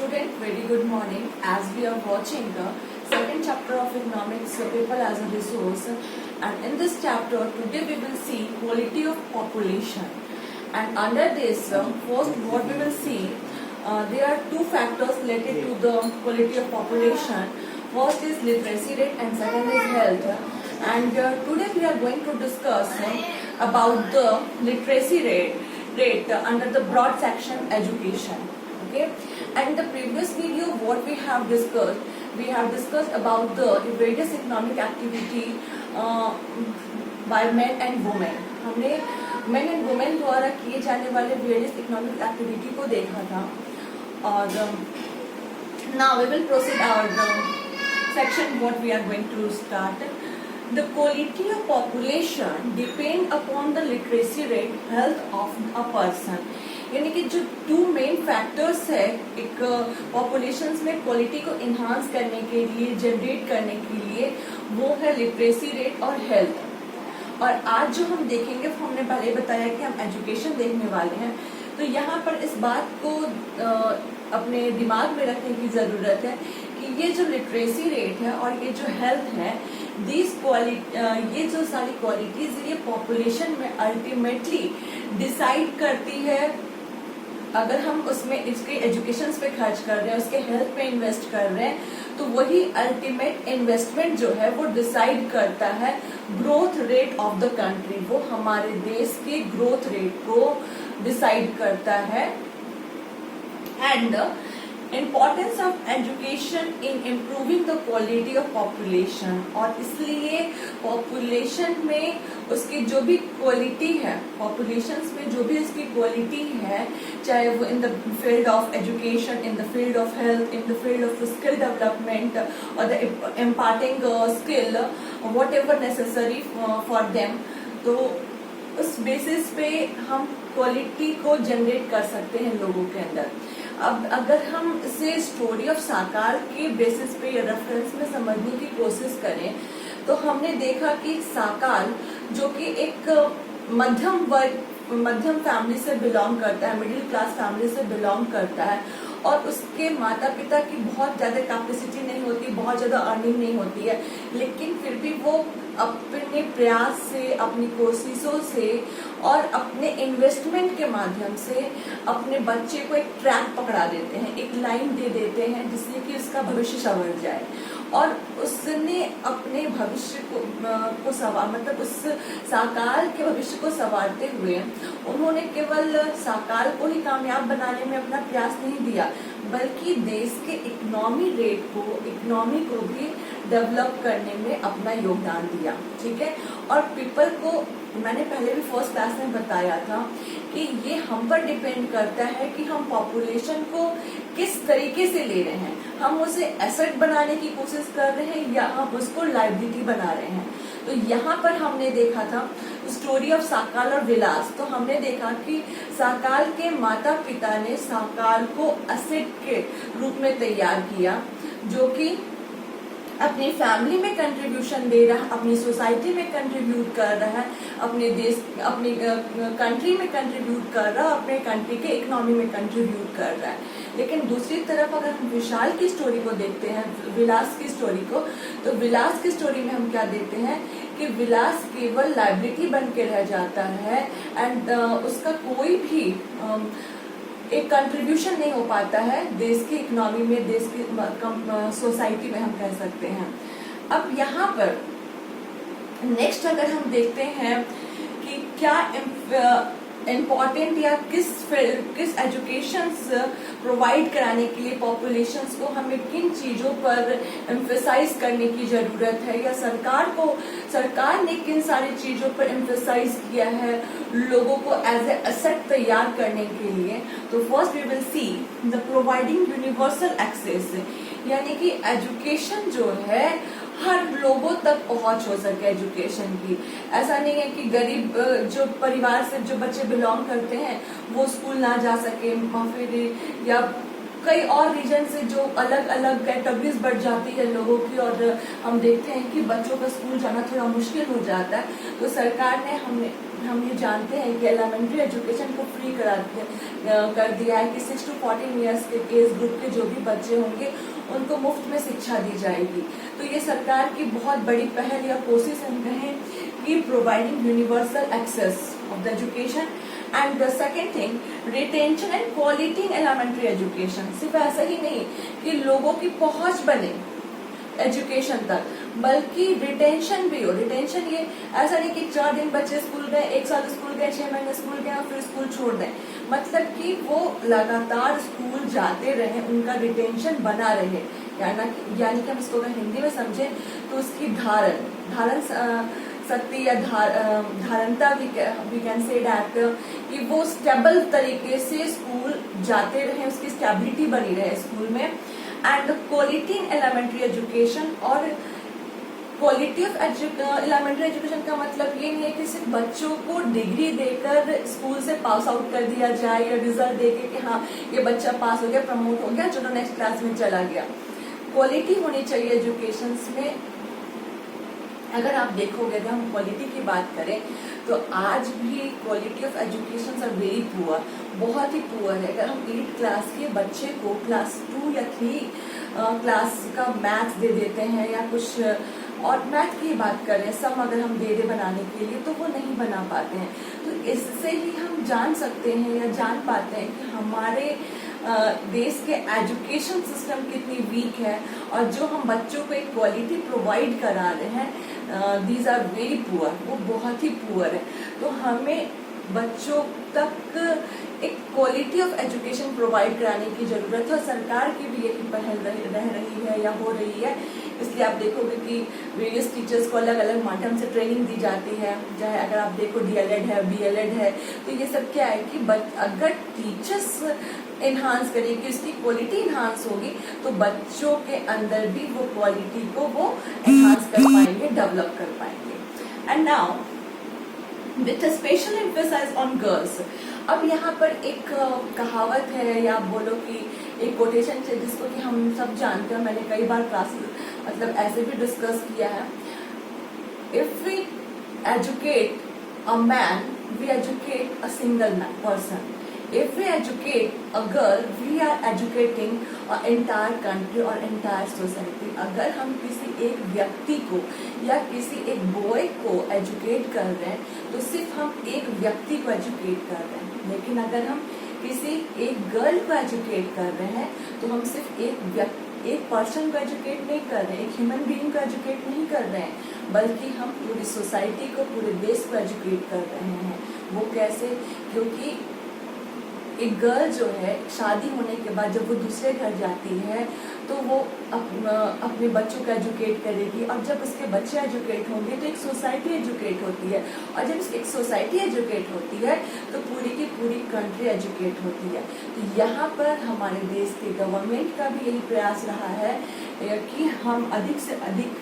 student, very good morning. As we are watching the second chapter of economics, people as a resource, and in this chapter today we will see quality of population. And under this, first what we will see, there are two factors related to the quality of population. First is literacy rate and second is health. And today we are going to discuss about the literacy rate under the broad section education. Okay, and in the previous video what we have discussed about the various economic activity by men and women. हमने men and women द्वारा किए जाने वाले various economic activity को देखा था. और now we will proceed our section what we are going to start. The quality of population depend upon the literacy rate, health of a person. यानी कि जो टू मेन फैक्टर्स है एक populations में क्वालिटी को इन्हांस करने के लिए, जनरेट करने के लिए, वो है लिटरेसी रेट और हेल्थ. और आज जो हम देखेंगे, हमने पहले बताया कि हम एजुकेशन देखने वाले हैं, तो यहाँ पर इस बात को अपने दिमाग में रखने की जरूरत है कि ये जो लिटरेसी रेट है और ये जो हेल्थ है, ये जो सारी क्वालिटीज ये पॉपुलेशन में अल्टीमेटली डिसाइड करती है. अगर हम उसमें इसके एजुकेशन पे खर्च कर रहे हैं, उसके हेल्थ पे इन्वेस्ट कर रहे हैं, तो वही अल्टीमेट इन्वेस्टमेंट जो है वो डिसाइड करता है growth rate of the country. वो हमारे देश के ग्रोथ रेट को डिसाइड करता है. And importance of education in improving the quality of population. और इसलिए पॉपुलेशन में उसकी जो भी क्वालिटी है, पॉपुलेशन में जो भी उसकी क्वालिटी है, चाहे वो in the field of education, in the field of health, in the field of skill development और the imparting skill whatever necessary for them, तो उस बेसिस पे हम क्वालिटी को जनरेट कर सकते हैं लोगों के अंदर. अब अगर हम इसे स्टोरी ऑफ साकार के बेसिस पे या रेफरेंस में समझने की कोशिश करें, तो हमने देखा कि साकार जो कि एक मध्यम फैमिली से बिलोंग करता है, मिडिल क्लास फैमिली से बिलोंग करता है, और उसके माता पिता की बहुत ज्यादा कैपेसिटी नहीं होती, बहुत ज्यादा अर्निंग नहीं होती है, लेकिन फिर भी वो अपने प्रयास से, अपनी कोशिशों से और अपने इन्वेस्टमेंट के माध्यम से अपने बच्चे को एक ट्रैक पकड़ा देते हैं, एक लाइन दे देते हैं जिससे कि उसका भविष्य संवर जाए. और उसने अपने भविष्य को सवार, मतलब उस साकार के भविष्य को संवारते हुए उन्होंने केवल साकार को ही कामयाब बनाने में अपना प्रयास नहीं दिया, बल्कि देश के इकोनॉमी को भी डेवलप करने में अपना योगदान दिया. ठीक है. और पीपल को मैंने पहले भी फर्स्ट क्लास में बताया था कि ये हम पर डिपेंड करता है कि हम पॉपुलेशन को किस तरीके से ले रहे हैं. हम उसे एसेट बनाने की कोशिश कर रहे हैं या हम उसको लायबिलिटी बना रहे हैं. तो यहाँ पर हमने देखा था स्टोरी ऑफ साकार और विलास. तो हमने देखा कि साकार के माता पिता ने साकार को एसेट के रूप में तैयार किया, जो कि अपनी फैमिली में कंट्रीब्यूशन दे रहा है, अपनी सोसाइटी में कंट्रीब्यूट कर रहा है, अपने देश, अपनी कंट्री में कंट्रीब्यूट कर रहा है, अपने कंट्री के इकोनॉमी में कंट्रीब्यूट कर रहा है. लेकिन दूसरी तरफ अगर हम विशाल की स्टोरी को देखते हैं, विलास की स्टोरी को, तो विलास की स्टोरी में हम क्या देखते हैं कि विलास केवल लायबिलिटी बन के रह जाता है एंड उसका कोई भी एक कंट्रीब्यूशन नहीं हो पाता है देश की इकोनॉमी में, देश की सोसाइटी में, हम कह सकते हैं. अब यहाँ पर नेक्स्ट अगर हम देखते हैं कि क्या इम्पोर्टेंट या किस एजुकेशन प्रोवाइड कराने के लिए पॉपुलेशंस को हमें किन चीजों पर एम्फेसाइज करने की जरूरत है, या सरकार ने किन सारी चीजों पर एम्फेसाइज किया है लोगों को एज ए एसेट तैयार करने के लिए. तो first we will see the providing universal access, यानी कि एजुकेशन जो है हर लोगों तक पहुंच हो सके एजुकेशन की. ऐसा नहीं है कि गरीब जो परिवार से जो बच्चे बिलोंग करते हैं वो स्कूल ना जा सके, फिर या कई और रीजन से जो अलग अलग कैटेगरीज बढ़ जाती है लोगों की, और हम देखते हैं कि बच्चों का स्कूल जाना थोड़ा मुश्किल हो जाता है. तो सरकार ने हम ये जानते हैं कि एलिमेंट्री एजुकेशन को फ्री कर दिया है कि 6 to 14 ईयर्स के एज ग्रुप के जो भी बच्चे होंगे उनको मुफ्त में शिक्षा दी जाएगी। तो ये सरकार की बहुत बड़ी पहल या कोशिश हम कहें कि providing universal access of the education. And the second thing, retention and quality in elementary education. सिर्फ ऐसा ही नहीं कि लोगों की पहुंच बने एजुकेशन तक, बल्कि रिटेंशन भी हो। रिटेंशन ये ऐसा नहीं कि 4 दिन बच्चे स्कूल गए, 1 साल स्कूल गए, 6 महीने स्कूल गए और फिर स्कूल छोड़ दें। मतलब कि वो लगातार स्कूल जाते रहे, उनका रिटेंशन बना रहे। यानी कि हम इसको अगर हिंदी में समझें तो उसकी धारण शक्ति या धारणता भी कैन से दैट कि वो स्टेबल तरीके से स्कूल जाते रहे, उसकी स्टेबिलिटी बनी रहे स्कूल में। And quality in elementary education, और क्वालिटी ऑफ एलिमेंट्री एजुकेशन का मतलब ये नहीं है कि सिर्फ बच्चों को डिग्री देकर स्कूल से पास आउट कर दिया जाए या रिजल्ट देके कि हाँ ये बच्चा पास हो गया, प्रमोट हो गया, चलो नेक्स्ट क्लास में चला गया। क्वालिटी होनी चाहिए एजुकेशन में। अगर आप देखोगे, अगर हम क्वालिटी की बात करें तो आज भी quality of education are very poor, बहुत ही पुअर है। अगर हम 8 क्लास के बच्चे को क्लास 2 या 3 क्लास का मैथ्स दे देते हैं या कुछ और मैथ की बात करें, सम अगर हम दे बनाने के लिए तो वो नहीं बना पाते हैं। तो इससे ही हम जान सकते हैं या जान पाते हैं कि हमारे देश के एजुकेशन सिस्टम कितनी वीक है, और जो हम बच्चों को एक क्वालिटी प्रोवाइड करा रहे हैं दीज आर वेरी पुअर, वो बहुत ही पुअर है। तो हमें बच्चों तक एक क्वालिटी ऑफ एजुकेशन प्रोवाइड कराने की जरूरत है। सरकार की भी यही पहल रह रही है या हो रही है। इसलिए आप देखोगे कि वेरियस टीचर्स को अलग अलग माध्यम से ट्रेनिंग दी जाती है। चाहे अगर आप देखो DLED है, BLED है, तो ये सब क्या है कि अगर टीचर्स एनहांस करेगी, उसकी क्वालिटी एनहांस होगी, तो बच्चों के अंदर भी वो क्वालिटी को वो एनहांस कर पाएंगे, डेवलप कर पाएंगे। And now with a special emphasize on girls. अब यहाँ पर एक कहावत है या आप बोलो कि एक कोटेशन है जिसको कि हम सब जानते हैं, मैंने कई बार क्लासेस मतलब ऐसे भी डिस्कस किया है। If we educate a man, we educate a single person. If we educate a girl, we are educating an entire country और entire society। अगर हम किसी एक व्यक्ति को या किसी एक बॉय को एजुकेट कर रहे हैं तो सिर्फ हम एक व्यक्ति को एजुकेट कर रहे हैं, लेकिन अगर हम किसी एक गर्ल को एजुकेट कर रहे हैं तो हम सिर्फ एक पर्सन को एजुकेट नहीं कर रहे हैं, एक ह्यूमन बीइंग को एजुकेट नहीं कर रहे हैं, बल्कि हम पूरी सोसाइटी को, पूरे देश को एजुकेट कर रहे हैं। वो कैसे? क्योंकि एक गर्ल जो है शादी होने के बाद जब वो दूसरे घर जाती है तो वो अपने बच्चों को एजुकेट करेगी, और जब उसके बच्चे एजुकेट होंगे तो एक सोसाइटी एजुकेट होती है, और जब एक सोसाइटी एजुकेट होती है तो पूरी की पूरी कंट्री एजुकेट होती है। तो यहाँ पर हमारे देश के गवर्नमेंट का भी यही प्रयास रहा है कि हम अधिक से अधिक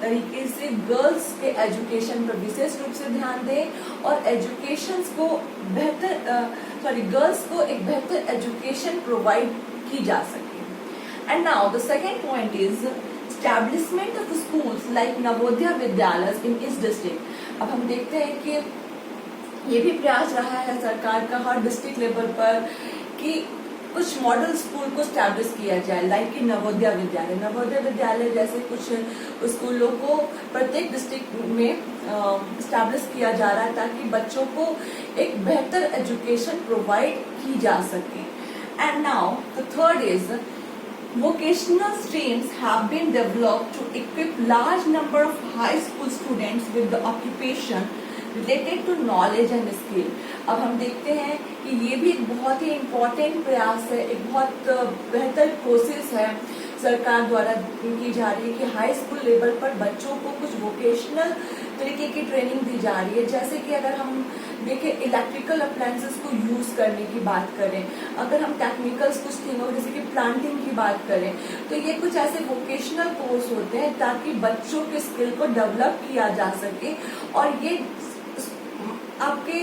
तरीके से गर्ल्स के एजुकेशन पर विशेष रूप से ध्यान दें और एजुकेशन को गर्ल्स को एक बेहतर एजुकेशन प्रोवाइड की जा सके। And now the second point is establishment of schools like Navodaya Vidyalaya इन इस डिस्ट्रिक्ट। अब हम देखते हैं कि ये भी प्रयास रहा है सरकार का हर डिस्ट्रिक्ट लेवल पर कि कुछ मॉडल स्कूल को स्टैब्लिश किया जाए, लाइक कि नवोदय विद्यालय। नवोदय विद्यालय जैसे कुछ स्कूलों को प्रत्येक डिस्ट्रिक्ट में स्टैब्लिश किया जा रहा है ताकि बच्चों को एक बेहतर एजुकेशन प्रोवाइड की जा सके। And now the third is vocational streams have been developed to equip large number of high school students with the occupation related to knowledge and skill। अब हम देखते हैं कि ये भी एक बहुत ही इम्पोर्टेंट प्रयास है, एक बहुत बेहतर कोशिश है सरकार द्वारा की जा रही है कि हाई स्कूल लेवल पर बच्चों को कुछ वोकेशनल तरीके की ट्रेनिंग दी जा रही है। जैसे कि अगर हम देखें इलेक्ट्रिकल अप्लायंसेस को यूज करने की बात करें, अगर हम टेक्निकल्स कुछ थिंगों जैसे कि प्लांटिंग की बात करें, तो ये कुछ ऐसे वोकेशनल कोर्स होते हैं ताकि बच्चों के स्किल को डेवलप किया जा सके और ये आपके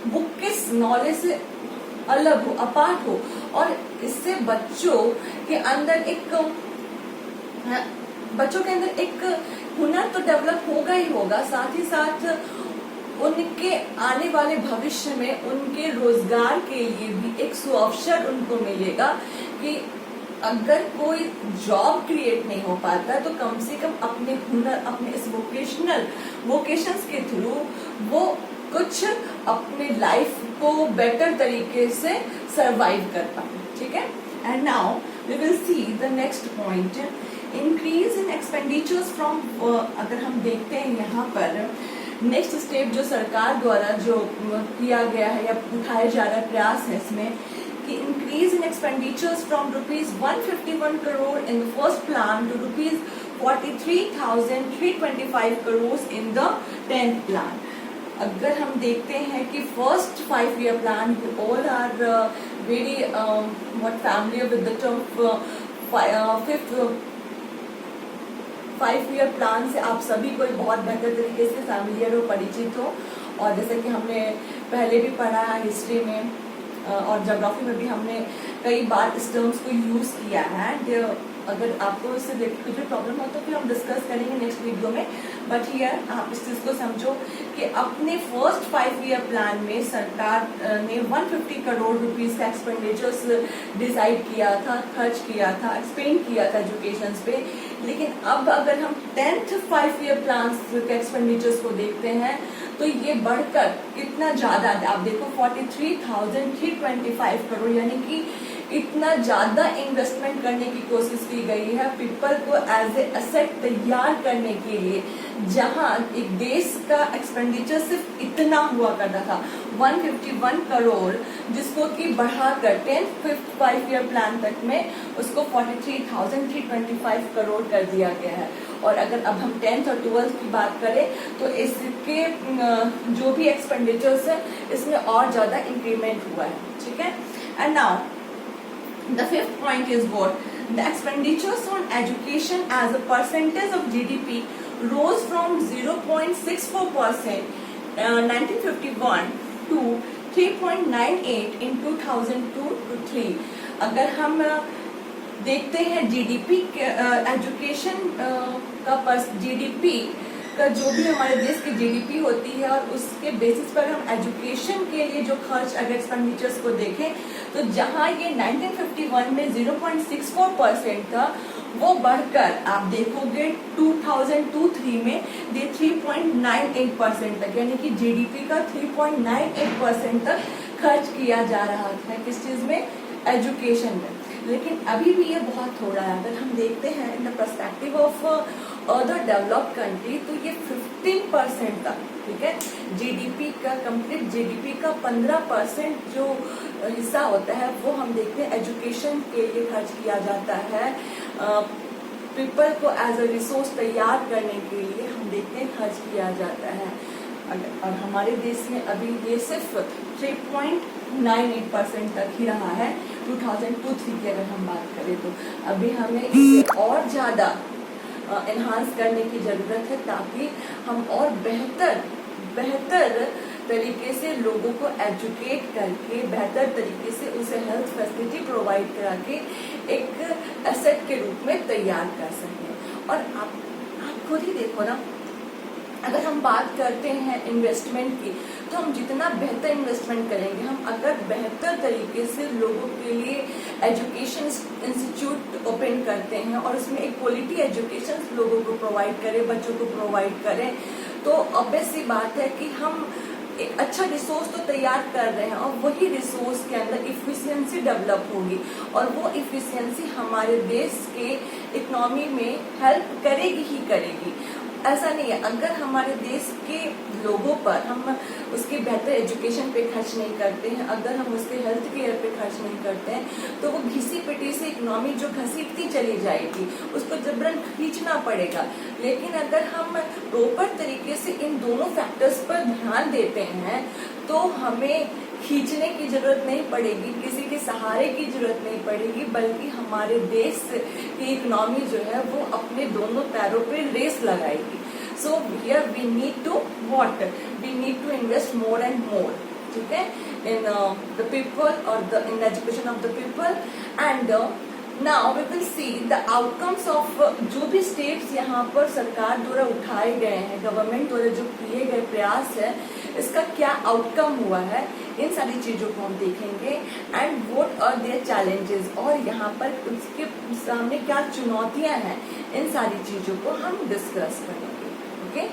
बुक के नॉलेज से अलग हो, अपार्ट हो, और इससे बच्चों के अंदर एक हुनर तो डेवलप होगा ही होगा, साथ ही साथ उनके आने वाले भविष्य में उनके रोजगार के लिए भी एक सुअवसर उनको मिलेगा कि अगर कोई जॉब क्रिएट नहीं हो पाता तो कम से कम अपने हुनर, अपने इस वोकेशंस के थ्रू वो कुछ अपने लाइफ को बेटर तरीके से सरवाइव कर पाए। ठीक है, and now we will see the next point, increase in expenditures from, अगर हम देखते हैं यहाँ पर नेक्स्ट स्टेप जो सरकार द्वारा जो किया गया है या उठाया जा रहा प्रयास है इसमें कि increase in expenditures from ₹151 crore in the first plan to ₹43,325 crore in the 10th plan. अगर हम देखते हैं कि first 5 year plan, all are very what familiar with the term fifth 5 year plan से आप सभी को बहुत बेहतर तरीके से फैमिलियर हो, परिचित हो। और जैसे कि हमने पहले भी पढ़ा है हिस्ट्री में और ज्योग्राफी में भी हमने कई बार इस टर्म्स को यूज किया है। अगर आपको इससे रिलेटेड कुछ प्रॉब्लम हो तो फिर हम डिस्कस करेंगे नेक्स्ट वीडियो में, बट हियर आप इस चीज को समझो कि अपने फर्स्ट 5 year प्लान में सरकार ने 150 करोड़ रुपीस का एक्सपेंडिचर्स डिसाइड किया था, खर्च किया था, एक्सपेंड किया था एजुकेशन पे। लेकिन अब अगर हम 10th 5 year प्लान के एक्सपेंडिचर्स को देखते हैं तो ये बढ़कर कितना ज्यादा है, आप देखो 43,325 करोड़, यानी कि इतना ज्यादा इन्वेस्टमेंट करने की कोशिश की गई है पीपल को एज ए एसेट तैयार करने के लिए, जहां एक देश का एक्सपेंडिचर सिर्फ इतना हुआ करता था 151 करोड़, जिसको कि बढ़ाकर 10th 5 year प्लान तक में उसको 43,325 करोड़ कर दिया गया है। और अगर अब हम 10th और 12th की बात करें तो इसके जो भी एक्सपेंडिचर्स है इसमें और ज्यादा इंक्रीमेंट हुआ है। ठीक है, and now the 5th point is what? The expenditures on education as a percentage of GDP rose from 0.64% 1951 to 3.98 in 2002 to 3। अगर हम देखते हैं जीडीपी एजुकेशन का जीडीपी का जो भी हमारे देश की जीडीपी होती है और उसके बेसिस पर हम एजुकेशन के लिए जो खर्च अगर एक्सपेंडिचर्स को देखें तो जहां ये 1951 में 0.64% था वो बढ़कर आप देखोगे 2002-3 में ये 3.98% तक, यानी कि जीडीपी का 3.98% तक खर्च किया जा रहा है किस चीज में, एजुकेशन में। लेकिन अभी भी ये बहुत थोड़ा है। अगर हम देखते हैं in the perspective of other developed country तो ये 15% तक, ठीक है, जीडीपी का, कंप्लीट जीडीपी का 15% जो हिस्सा होता है वो हम देखते हैं एजुकेशन के लिए खर्च किया जाता है। पीपल को एज अ रिसोर्स तैयार करने के लिए हम देखते हैं खर्च किया जाता है। और हमारे देश में अभी ये सिर्फ 3.98% तक ही रहा है 2002-3 की अगर हम बात करें तो। अभी हमें इसे और ज्यादा एनहांस करने की जरूरत है ताकि हम और बेहतर तरीके से लोगों को एजुकेट करके बेहतर तरीके से उसे हेल्थ फैसिलिटी प्रोवाइड करा के एक एसेट के रूप में तैयार कर सकें। और आप खुद ही देखो ना, अगर हम बात करते हैं इन्वेस्टमेंट की तो हम जितना बेहतर इन्वेस्टमेंट करेंगे, हम अगर बेहतर तरीके से लोगों के लिए एजुकेशन इंस्टीट्यूट ओपन करते हैं और उसमें एक क्वालिटी एजुकेशन लोगों को प्रोवाइड करें, बच्चों को प्रोवाइड करें, तो ऑब्वियस सी बात है कि हम एक अच्छा रिसोर्स तो तैयार कर रहे हैं और वही रिसोर्स के अंदर इफिशियंसी डेवलप होगी और वो इफिशियंसी हमारे देश के इकोनॉमी में हेल्प करेगी ही करेगी। ऐसा नहीं है, अगर हमारे देश के लोगों पर हम उसकी बेहतर एजुकेशन पे खर्च नहीं करते हैं, अगर हम उसके हेल्थ केयर पे खर्च नहीं करते हैं तो वो घिसी पिटी से इकोनॉमी जो घसीटती चली जाएगी, उसको जबरन खींचना पड़ेगा। लेकिन अगर हम प्रॉपर तरीके से इन दोनों फैक्टर्स पर ध्यान देते हैं तो हमें खींचने की जरूरत नहीं पड़ेगी, किसी के सहारे की जरूरत नहीं पड़ेगी, बल्कि हमारे देश की इकोनॉमी जो है वो अपने दोनों पैरों पे रेस लगाएगी। So here we need to what, we need to invest more and more, ठीक है, इन द पीपल और in education of the people and now we will see the outcomes of जो भी स्टेप्स यहाँ पर सरकार द्वारा उठाए गए हैं, गवर्नमेंट द्वारा जो किए गए प्रयास है, इसका क्या आउटकम हुआ है, इन सारी चीजों को हम देखेंगे। And what are their challenges, और यहाँ पर उसके सामने क्या चुनौतियां हैं, इन सारी चीजों को हम डिस्कस करेंगे। ओके